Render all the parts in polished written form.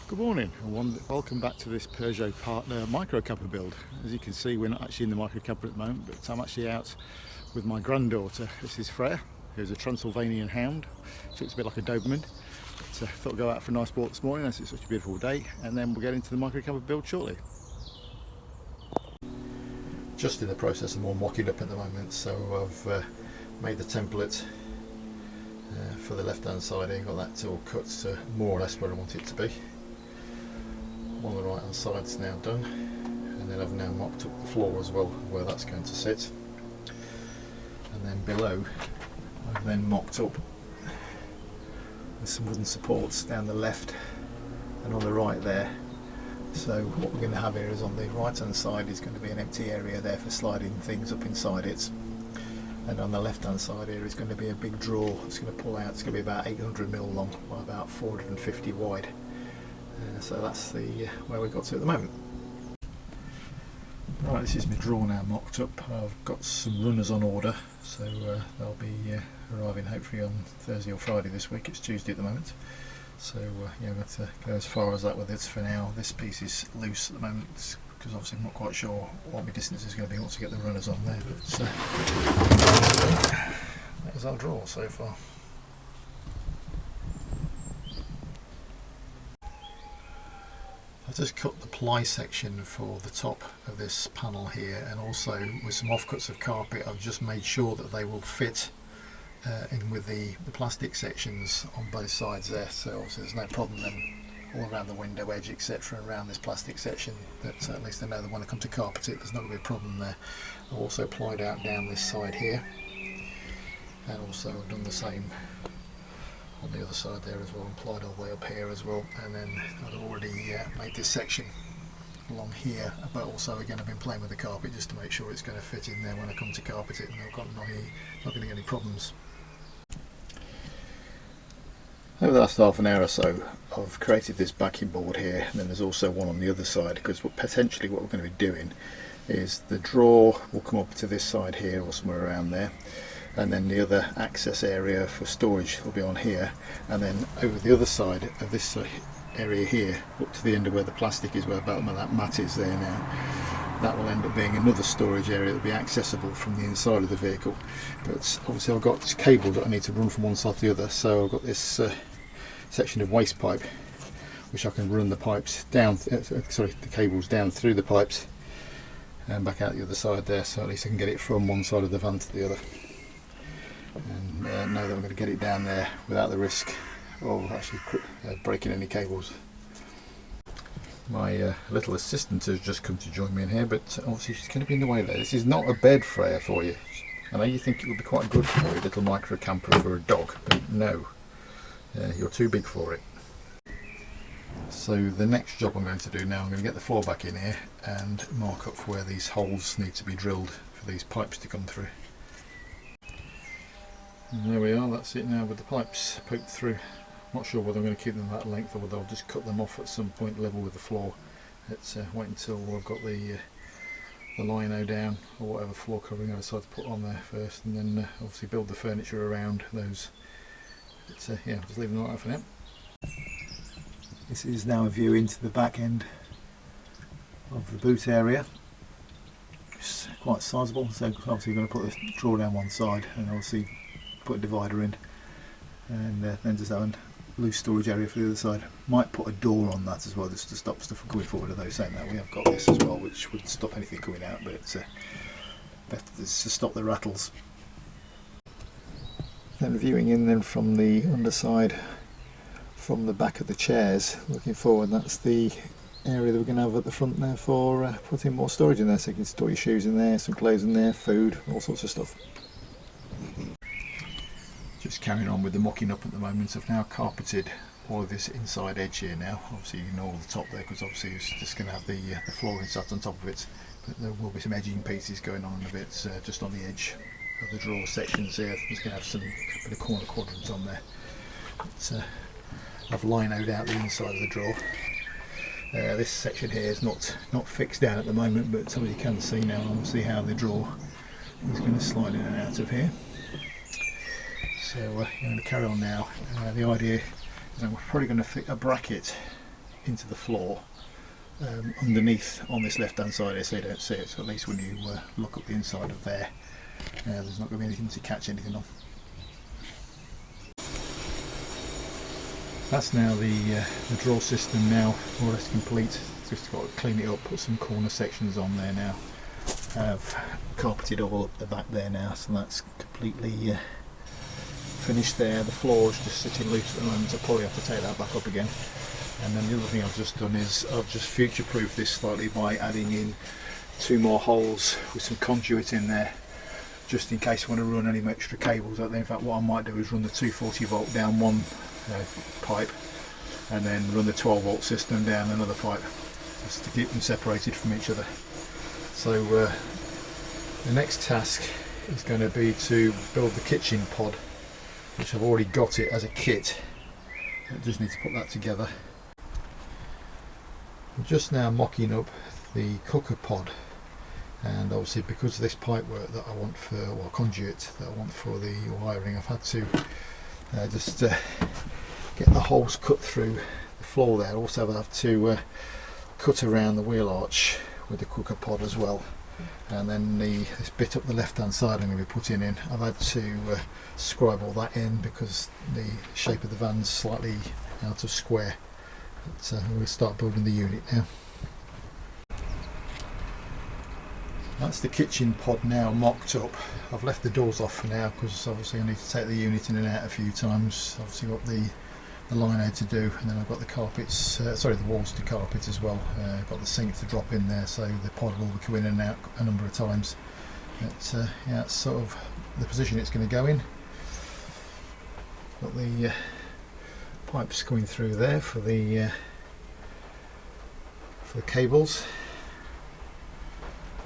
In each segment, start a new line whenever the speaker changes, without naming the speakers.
Good morning and welcome back to this Peugeot partner micro camper build. As you can see, we're not actually in the micro camper at the moment, but I'm actually out with my granddaughter. This is Freya, who's a Transylvanian Hound. She looks a bit like a Doberman. But I thought I'd go out for a nice walk this morning as it's such a beautiful day, and then we'll get into the micro camper build shortly. Just in the process of more mocking up at the moment, so I've made the template for the left hand side here, got that all cut to more or less where I want it to be. On the right hand side is now done, and then I've now mocked up the floor as well where that's going to sit, and then below I've then mocked up with some wooden supports down the left and on the right there. So what we're going to have here is on the right hand side is going to be an empty area there for sliding things up inside it, and on the left hand side here is going to be a big drawer. It's going to pull out. It's going to be about 800mm long by about 450 wide. So that's the where we got to at the moment. Right, this is my drawer now mocked up. I've got some runners on order, so they'll be arriving hopefully on Thursday or Friday this week. It's Tuesday at the moment, so yeah, I'm going to go as far as that with it for now. This piece is loose at the moment because obviously I'm not quite sure what my distance is going to be once I get the runners on there, but there's our drawer so far. I've just cut the ply section for the top of this panel here, and also with some offcuts of carpet I've just made sure that they will fit in with the plastic sections on both sides there, so obviously there's no problem then all around the window edge etc around this plastic section, that at least I know that when I come to carpet it there's not going to be a problem there. I've also plied out down this side here, and also I've done the same on the other side there as well, and plied all the way up here as well, and then I'd already made this section along here, but also again I've been playing with the carpet just to make sure it's going to fit in there when I come to carpet it, and I've got not going to get any problems. Over the last half an hour or so I've created this backing board here, and then there's also one on the other side, because potentially what we're going to be doing is the drawer will come up to this side here or somewhere around there, and then the other access area for storage will be on here, and then over the other side of this area here up to the end of where the plastic is, where about that mat is there now, that will end up being another storage area that will be accessible from the inside of the vehicle. But obviously I've got cables that I need to run from one side to the other, so I've got this section of waste pipe which I can run the pipes down, the cables down through the pipes and back out the other side there, so at least I can get it from one side of the van to the other, and know that I'm going to get it down there without the risk of actually breaking any cables. My little assistant has just come to join me in here, but obviously she's going to be in the way there. This is not a bed, Freya, for you. I know you think it would be quite good for a little micro camper for a dog, but no, you're too big for it. So the next job I'm going to do now, I'm going to get the floor back in here and mark up for where these holes need to be drilled for these pipes to come through. And there we are, that's it now with the pipes poked through. Not sure whether I'm going to keep them that length or whether I'll just cut them off at some point level with the floor. Let's wait until I've got the lino down, or whatever floor covering I decide to put on there first, and then obviously build the furniture around those. But yeah, just leave them like that for now. This is now a view into the back end of the boot area. It's quite sizable, so obviously you're going to put the drawer down one side and obviously put a divider in, and then just have a loose storage area for the other side. Might put a door on that as well, just to stop stuff from coming forward. Although saying that, we have got this as well, which would stop anything coming out, but it's better to stop the rattles. Then viewing in then from the underside, from the back of the chairs, looking forward, that's the area that we're going to have at the front there for putting more storage in there, so you can store your shoes in there, some clothes in there, food, all sorts of stuff. Just carrying on with the mocking up at the moment. I've now carpeted all of this inside edge here now. Obviously you ignore the top there because obviously it's just going to have the flooring sat on top of it, but there will be some edging pieces going on a bit just on the edge of the drawer sections here. I'm just going to have some bit of corner quadrants on there. But, I've linoed out the inside of the drawer. This section here is not fixed down at the moment, but somebody can see now obviously how the drawer is going to slide in and out of here. So I'm going to carry on now. The idea is I'm probably going to fit a bracket into the floor underneath on this left hand side here, so you don't see it, so at least when you look up the inside of there, there's not going to be anything to catch anything on. That's now the drawer system now more or less complete. Just got to clean it up, put some corner sections on there now. I've carpeted all up the back there now, so that's completely finished there. The floor is just sitting loose at the moment, so I'll probably have to take that back up again. And then the other thing I've just done is I've just future-proofed this slightly by adding in 2 more holes with some conduit in there, just in case I want to run any extra cables out there. In fact, what I might do is run the 240 volt down one pipe and then run the 12 volt system down another pipe, just to keep them separated from each other. So the next task is going to be to build the kitchen pod, which I've already got it as a kit. I just need to put that together. I'm just now mocking up the cooker pod, and obviously because of this pipe work that I want for, or conduit that I want for the wiring, I've had to just get the holes cut through the floor there. Also I have to cut around the wheel arch with the cooker pod as well, and then this bit up the left hand side I'm going to be putting in. I've had to scribe all that in because the shape of the van's slightly out of square. But we'll start building the unit now. That's the kitchen pod now mocked up. I've left the doors off for now because obviously I need to take the unit in and out a few times. Obviously got the line to do, and then I've got the carpets, the walls to carpet as well. Got the sink to drop in there, so the pod will come in and out a number of times. But yeah, it's sort of the position it's going to go in. Got the pipes coming through there for the cables.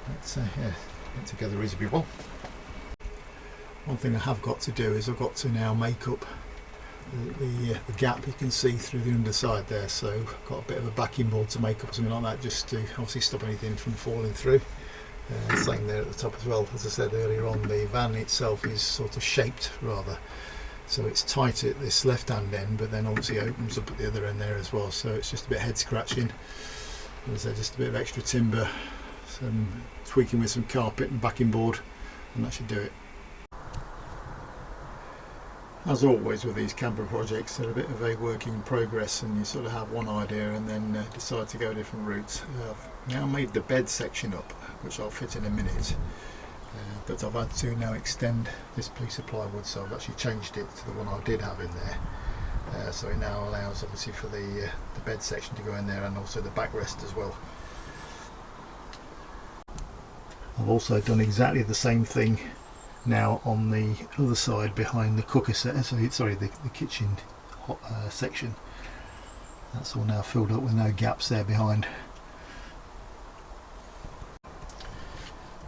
But yeah, get together reasonably well. One thing I have got to do is I've got to now make up the gap you can see through the underside there, so I've got a bit of a backing board to make up something like that, just to obviously stop anything from falling through. Same there at the top as well. As I said earlier on, the van itself is sort of shaped rather, so it's tight at this left hand end, but then obviously opens up at the other end there as well, so it's just a bit head scratching. As I said, just a bit of extra timber, some tweaking with some carpet and backing board, and that should do it. As always with these camper projects, they're a bit of a work in progress, and you sort of have one idea and then decide to go different routes. I've now made the bed section up, which I'll fit in a minute, but I've had to now extend this piece of plywood, so I've actually changed it to the one I did have in there. So it now allows obviously for the bed section to go in there, and also the backrest as well. I've also done exactly the same thing now on the other side behind the cooker set, the kitchen section. That's all now filled up with no gaps there behind.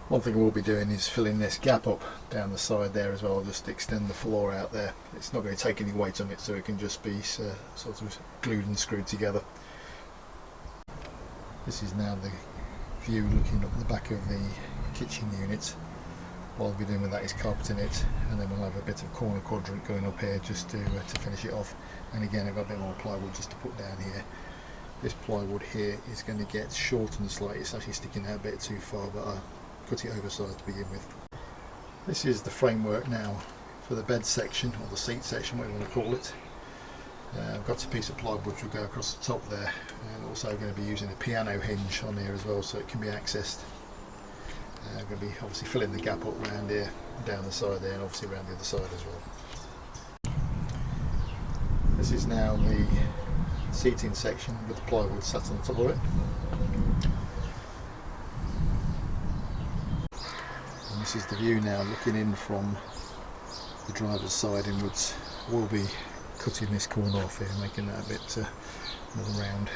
One thing we'll be doing is filling this gap up down the side there as well, just to extend the floor out there. It's not going to take any weight on it, so it can just be sort of glued and screwed together. This is now the view looking up the back of the kitchen unit. What I'll be doing with that is carpeting it, and then we'll have a bit of corner quadrant going up here just to finish it off. And again, I've got a bit more plywood just to put down here. This plywood here is going to get shortened slightly. It's actually sticking out a bit too far, but I cut it oversized to begin with. This is the framework now for the bed section, or the seat section, what you want to call it. I've got a piece of plywood which will go across the top there, and also going to be using a piano hinge on here as well, so it can be accessed. I'm going to be obviously filling the gap up around here, down the side there, and obviously around the other side as well. This is now the seating section with the plywood sat on top of it. And this is the view now looking in from the driver's side inwards. We'll be cutting this corner off here, making that a bit more round.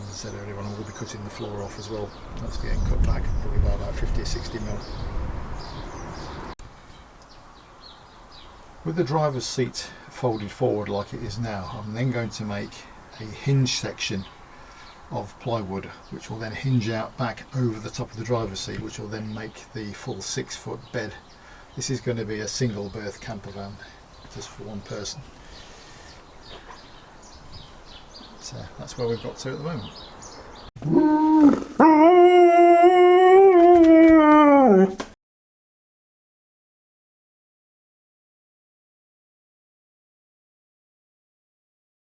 As I said earlier on, we'll be cutting the floor off as well. That's getting cut back probably by about 50 or 60 mil. With the driver's seat folded forward like it is now, I'm then going to make a hinge section of plywood, which will then hinge out back over the top of the driver's seat, which will then make the full 6-foot bed. This is going to be a single berth camper van, just for one person. that's where we've got to at the moment.